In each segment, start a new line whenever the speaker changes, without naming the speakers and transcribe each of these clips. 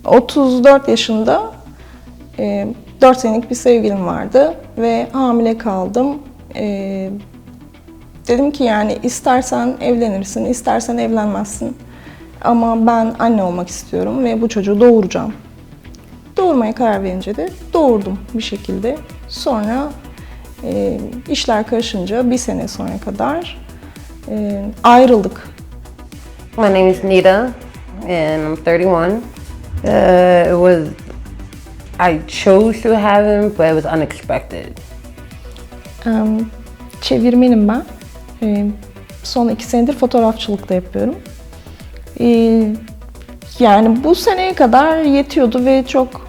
34 yaşında 4 senelik bir sevgilim vardı ve hamile kaldım. Dedim ki yani istersen evlenirsin, istersen evlenmezsin. Ama ben anne olmak istiyorum ve bu çocuğu doğuracağım. Doğurmaya karar verince de doğurdum bir şekilde. Sonra işler karışınca bir sene sonra kadar ayrıldık.
My name is Nita and I'm 31. I chose to have him, but it was unexpected.
Çevirmenim ben. Son 2 senedir fotoğrafçılık da yapıyorum. Yani bu seneye kadar yetiyordu ve çok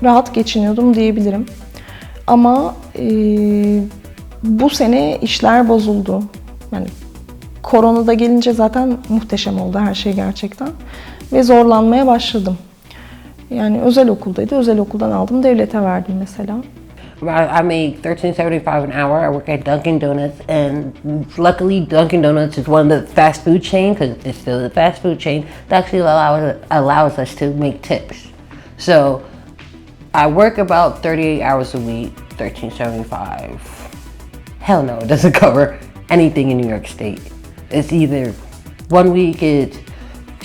rahat geçiniyordum diyebilirim. Ama bu sene işler bozuldu. Yani korona da gelince zaten muhteşem oldu her şey gerçekten. Ve zorlanmaya başladım. Yani özel okuldaydı. Özel okuldan aldım, devlete verdim mesela.
I make $13.75 an hour. I work at Dunkin' Donuts, and luckily Dunkin' Donuts is one of the fast food chain, because it's still a fast food chain, that actually allows us to make tips. So I work about 38 hours a week, $13.75. Hell no, it doesn't cover anything in New York State. It's either 1 week it's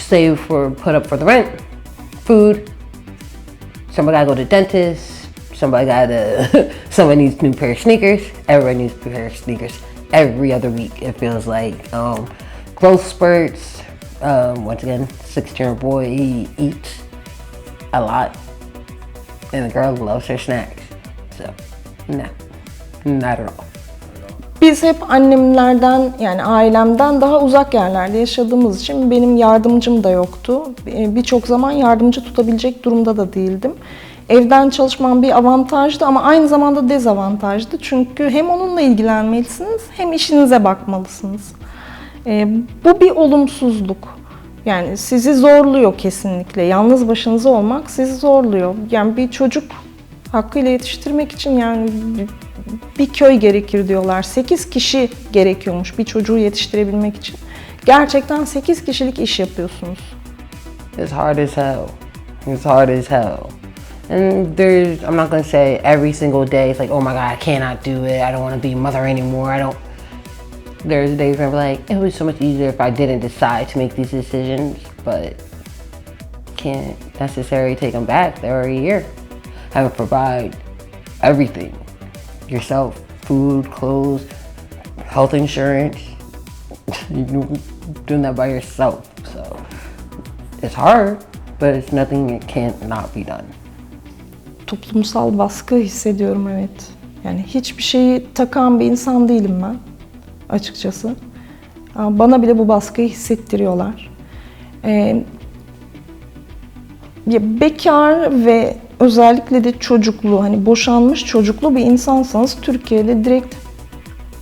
put up for the rent, food, somebody gotta go to dentist, somebody needs a new pair of sneakers, everybody needs a pair of sneakers. Every other week it feels like growth spurts. Once again, 16-year-old boy, he eats a lot and the girl loves her snacks. So, no, not at all.
Biz hep annemlerden yani ailemden daha uzak yerlerde yaşadığımız için benim yardımcım da yoktu. Birçok zaman yardımcı tutabilecek durumda da değildim. Evden çalışmam bir avantajdı ama aynı zamanda dezavantajdı. Çünkü hem onunla ilgilenmelisiniz hem işinize bakmalısınız. Bu bir olumsuzluk. Yani sizi zorluyor kesinlikle. Yalnız başınıza olmak sizi zorluyor. Yani bir çocuk hakkıyla yetiştirmek için yani bir köy gerekir diyorlar. 8 kişi gerekiyormuş bir çocuğu yetiştirebilmek için. Gerçekten 8 kişilik iş yapıyorsunuz.
It's hard as hell. It's hard as hell. And I'm not gonna say every single day it's like, oh my God, I cannot do it. I don't want to be a mother anymore. There's days where I'm like, it would be so much easier if I didn't decide to make these decisions, but can't necessarily take them back. They're already here. Having to provide everything. Yourself, food, clothes, health insurance. You're doing that by yourself. So it's hard, but it's nothing that can't not be done.
Toplumsal baskı hissediyorum, evet. Yani hiçbir şeyi takan bir insan değilim ben açıkçası. Bana bile bu baskıyı hissettiriyorlar. Bekar ve özellikle de çocuklu, hani boşanmış çocuklu bir insansanız Türkiye'de direkt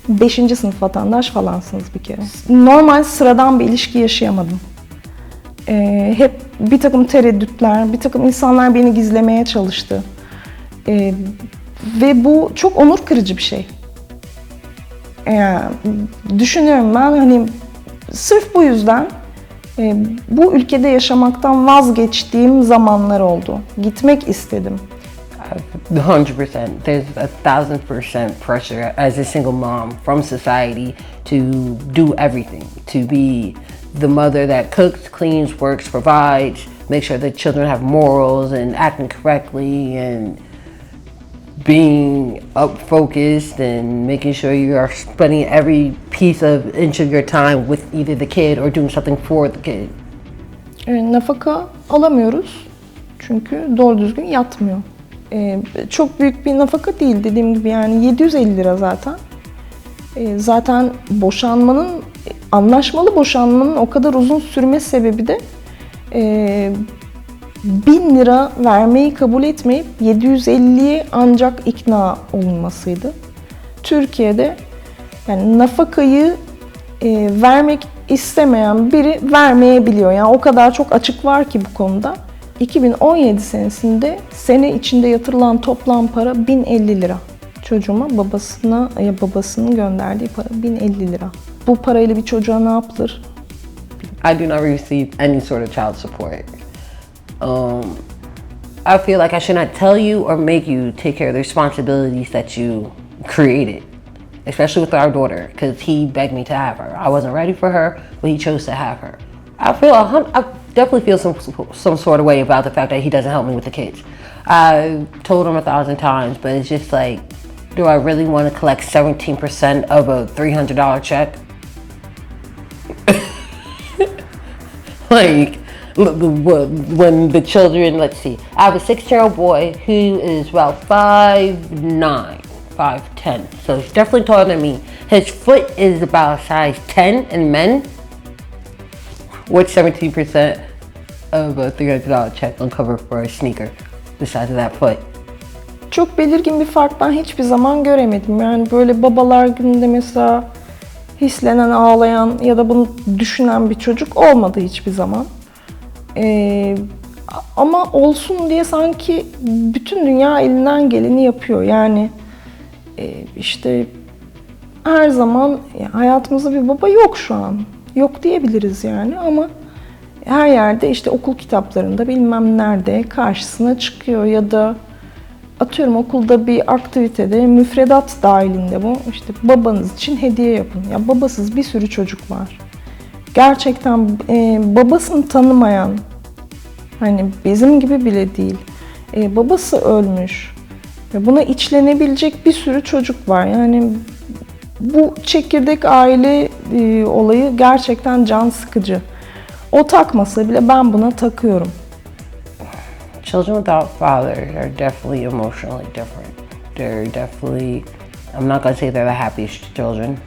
5. sınıf vatandaş falansınız bir kere. Normal sıradan bir ilişki yaşayamadım. Hep bir takım tereddütler, bir takım insanlar beni gizlemeye çalıştı. Ve bu çok onur kırıcı bir şey. Düşünüyorum ben hani sırf bu yüzden bu ülkede yaşamaktan vazgeçtiğim zamanlar oldu. Gitmek istedim.
100%. There's 1,000% pressure as a single mom from society to do everything. To be the mother that cooks, cleans, works, provides, make sure the children have morals and acting correctly and being up focused and making sure you are spending every inch of your time with either the kid or doing something for the kid.
Nafaka alamıyoruz çünkü doğru düzgün yatmıyor. Çok büyük bir nafaka değil dediğim gibi, yani 750 lira zaten. Zaten anlaşmalı boşanmanın o kadar uzun sürme sebebi de 1000 lira vermeyi kabul etmeyip 750'ye ancak ikna olunmasıydı. Türkiye'de yani nafakayı vermek istemeyen biri vermeyebiliyor. Yani o kadar çok açık var ki bu konuda. 2017 senesinde sene içinde yatırılan toplam para 1050 lira. Çocuğuma babasının gönderdiği para 1050 lira. Bu parayla bir çocuğa ne yapılır?
I do not receive any sort of child support. I feel like I should not tell you or make you take care of the responsibilities that you created, especially with our daughter, because he begged me to have her. I wasn't ready for her, but he chose to have her. I definitely feel some sort of way about the fact that he doesn't help me with the kids. I told him 1,000 times, but it's just like, do I really want to collect 17% of a $300 check? Like, when the children, let's see, I have a 6-year-old boy who is about 5'9", 5'10", so he's definitely taller than me. His foot is about size 10 in men. What's 17% of a $300 check on cover for a sneaker the size of that foot?
Çok belirgin bir fark ben hiçbir zaman göremedim. Yani böyle babalar gününde mesela hislenen, ağlayan ya da bunu düşünen bir çocuk olmadı hiçbir zaman. Ama olsun diye sanki bütün dünya elinden geleni yapıyor. Yani işte her zaman hayatımızda bir baba yok şu an. Yok diyebiliriz yani ama her yerde işte okul kitaplarında bilmem nerede karşısına çıkıyor ya da atıyorum okulda bir aktivitede müfredat dahilinde bu işte babanız için hediye yapın. Ya babasız bir sürü çocuk var. Gerçekten babasını tanımayan, hani bizim gibi bile değil, babası ölmüş ve buna içlenebilecek bir sürü çocuk var. Yani bu çekirdek aile olayı gerçekten can sıkıcı. O takmasa bile ben buna takıyorum.
Children without fathers are definitely emotionally different. They're definitely, I'm not gonna say they're the happiest children.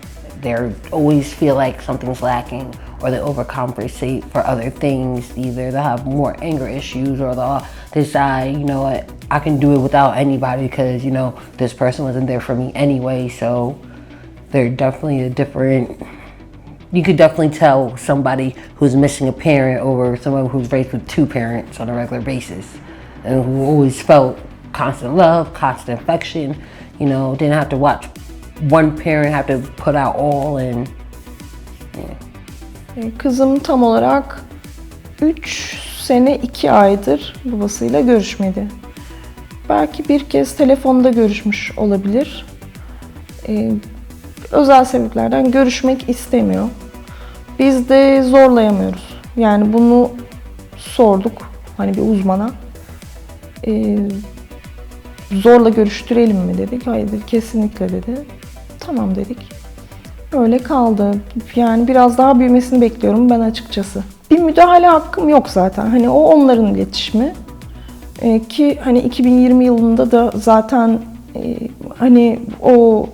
They always feel like something's lacking, or they overcompensate for other things. Either they'll have more anger issues, or they'll decide, you know what, I can do it without anybody because, you know, this person wasn't there for me anyway. So they're definitely a different, you could definitely tell somebody who's missing a parent over someone who's raised with 2 parents on a regular basis and who always felt constant love, constant affection, you know, didn't have to watch one parent have to put out all and
Kızım tam olarak 3 sene 2 aydır babasıyla görüşmedi. Belki bir kez telefonda görüşmüş olabilir. Özel sebeplerden görüşmek istemiyor. Biz de zorlayamıyoruz. Yani bunu sorduk hani bir uzmana. Zorla görüştürelim mi dedik. Hayır dedi, kesinlikle dedi. Tamam dedik. Öyle kaldı. Yani biraz daha büyümesini bekliyorum ben açıkçası. Bir müdahale hakkım yok zaten. Hani o onların iletişimi. Ki hani 2020 yılında da zaten hani o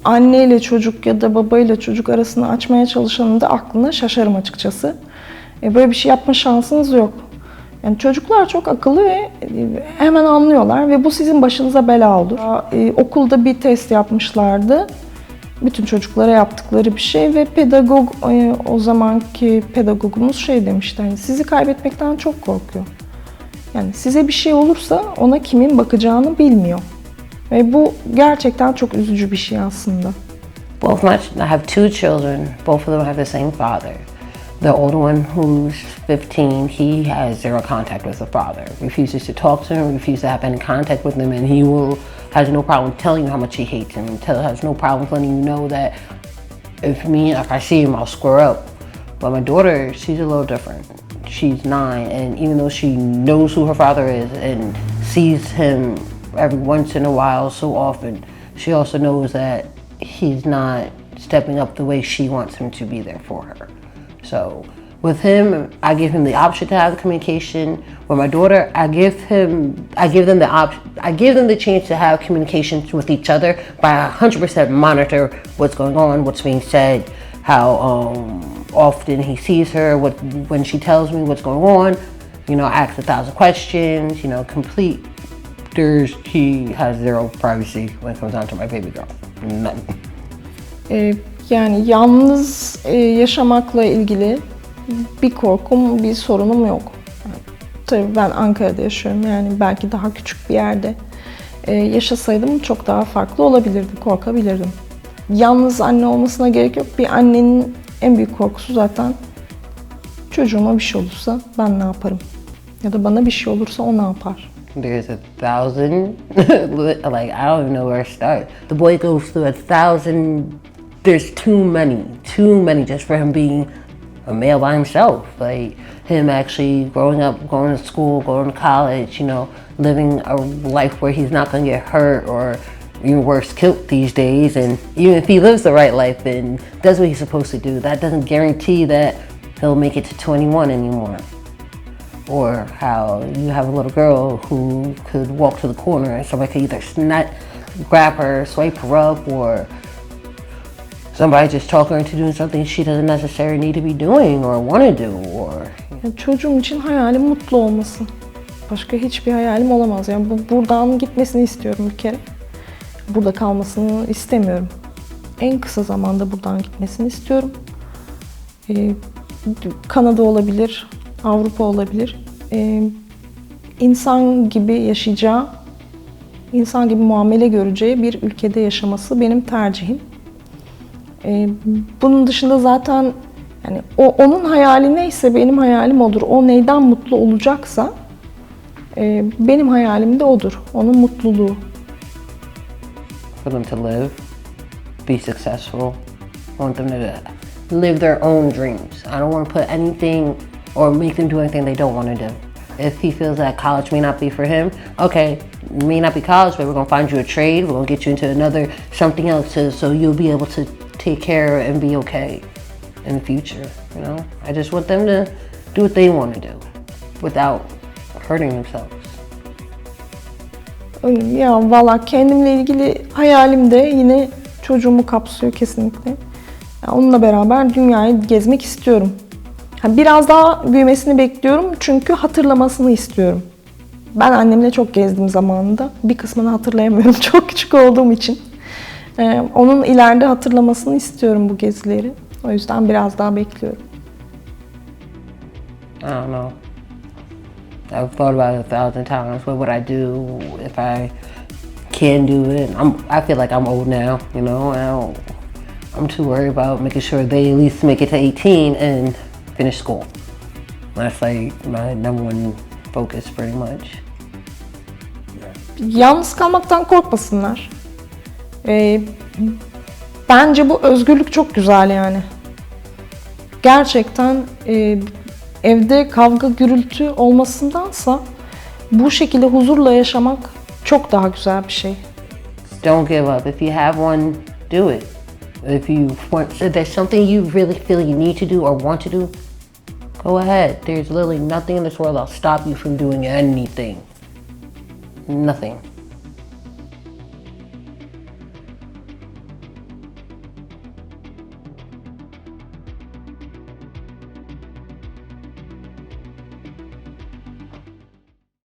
anneyle çocuk ya da babayla çocuk arasını açmaya çalışanın da aklına şaşarım açıkçası. Böyle bir şey yapma şansınız yok. Yani çocuklar çok akıllı ve hemen anlıyorlar ve bu sizin başınıza bela olur. Okulda bir test yapmışlardı. Bütün çocuklara yaptıkları bir şey ve pedagog, o zamanki pedagogumuz şey demişti, hani sizi kaybetmekten çok korkuyor. Yani size bir şey olursa ona kimin bakacağını bilmiyor. Ve bu gerçekten çok üzücü bir şey aslında.
I have 2 children. Both of them have the same father. The older one, who's 15, he has 0 contact with the father. Refuses to talk to him, refuses to have any contact with him, and he has no problem telling you how much he hates him, has no problem letting you know that if I see him, I'll square up. But my daughter, she's a little different. She's 9, and even though she knows who her father is and sees him every once in a while so often, she also knows that he's not stepping up the way she wants him to be there for her. So with him, I give him the option to have the communication. With my daughter, I give them the chance to have communications with each other, but I 100% monitor what's going on, what's being said, how often he sees her, when she tells me what's going on. You know, I ask 1,000 questions. You know, he has 0 privacy when it comes down to my baby girl. None.
Yani yalnız yaşamakla ilgili bir korkum, bir sorunum yok. Tabii ben Ankara'da yaşıyorum, yani belki daha küçük bir yerde yaşasaydım çok daha farklı olabilirdi, korkabilirdim. Yalnız anne olmasına gerek yok. Bir annenin en büyük korkusu zaten çocuğuma bir şey olursa ben ne yaparım? Ya da bana bir şey olursa o ne yapar?
There's 1,000, like, I don't even know where to start. The boy goes through 1,000, there's too many just for him being a male by himself. Like, him actually growing up, going to school, going to college, you know, living a life where he's not gonna get hurt or even worse, killed these days. And even if he lives the right life and does what he's supposed to do, that doesn't guarantee that he'll make it to 21 anymore. Or how you have a little girl who could walk to the corner and somebody could either grab her, swipe her up, or somebody just talk her into doing something she doesn't necessarily need to be doing or want to do. Or
Yani çocuğum için hayalim mutlu olması. Başka hiçbir hayalim olamaz. Yani buradan gitmesini istiyorum bir kere. Burada kalmasını istemiyorum. En kısa zamanda buradan gitmesini istiyorum. Kanada olabilir, Avrupa olabilir. İnsan gibi yaşayacağı, insan gibi muamele göreceği bir ülkede yaşaması benim tercihim. Bunun dışında zaten yani onun hayali neyse benim hayalim odur. O neyden mutlu olacaksa benim hayalim de odur. Onun mutluluğu.
for them to live, be successful. I want them to live their own dreams. I don't want to put anything or make them do anything they don't want to do. If he feels that college may not be for him, okay, it may not be college, but we're gonna find you a trade. We're gonna get you into another something else, so you'll be able to take care and be okay in the future. You know, I just want them to do what they want to do without hurting themselves.
Ya valla kendimle ilgili hayalim de yine çocuğumu kapsıyor kesinlikle. Yani onunla beraber dünyayı gezmek istiyorum. Biraz daha büyümesini bekliyorum çünkü hatırlamasını istiyorum. Ben annemle çok gezdim zamanında. Bir kısmını hatırlayamıyorum çok küçük olduğum için. Onun ileride hatırlamasını istiyorum bu gezileri. O yüzden biraz daha bekliyorum.
I don't know. I've thought about it 1,000 times. What would I do if I can do it? I feel like I'm old now, you know. I'm too worried about making sure they at least make it to 18 and finish school. That's like my number one focus pretty much.
Yalnız kalmaktan korkmasınlar. Bence bu özgürlük çok güzel yani. Gerçekten evde kavga gürültü olmasındansa bu şekilde huzurla yaşamak çok daha güzel bir şey.
Don't give up. If you have one, do it. If there's something you really feel you need to do or want to do, go ahead. There's literally nothing in this world that'll stop you from doing anything. Nothing.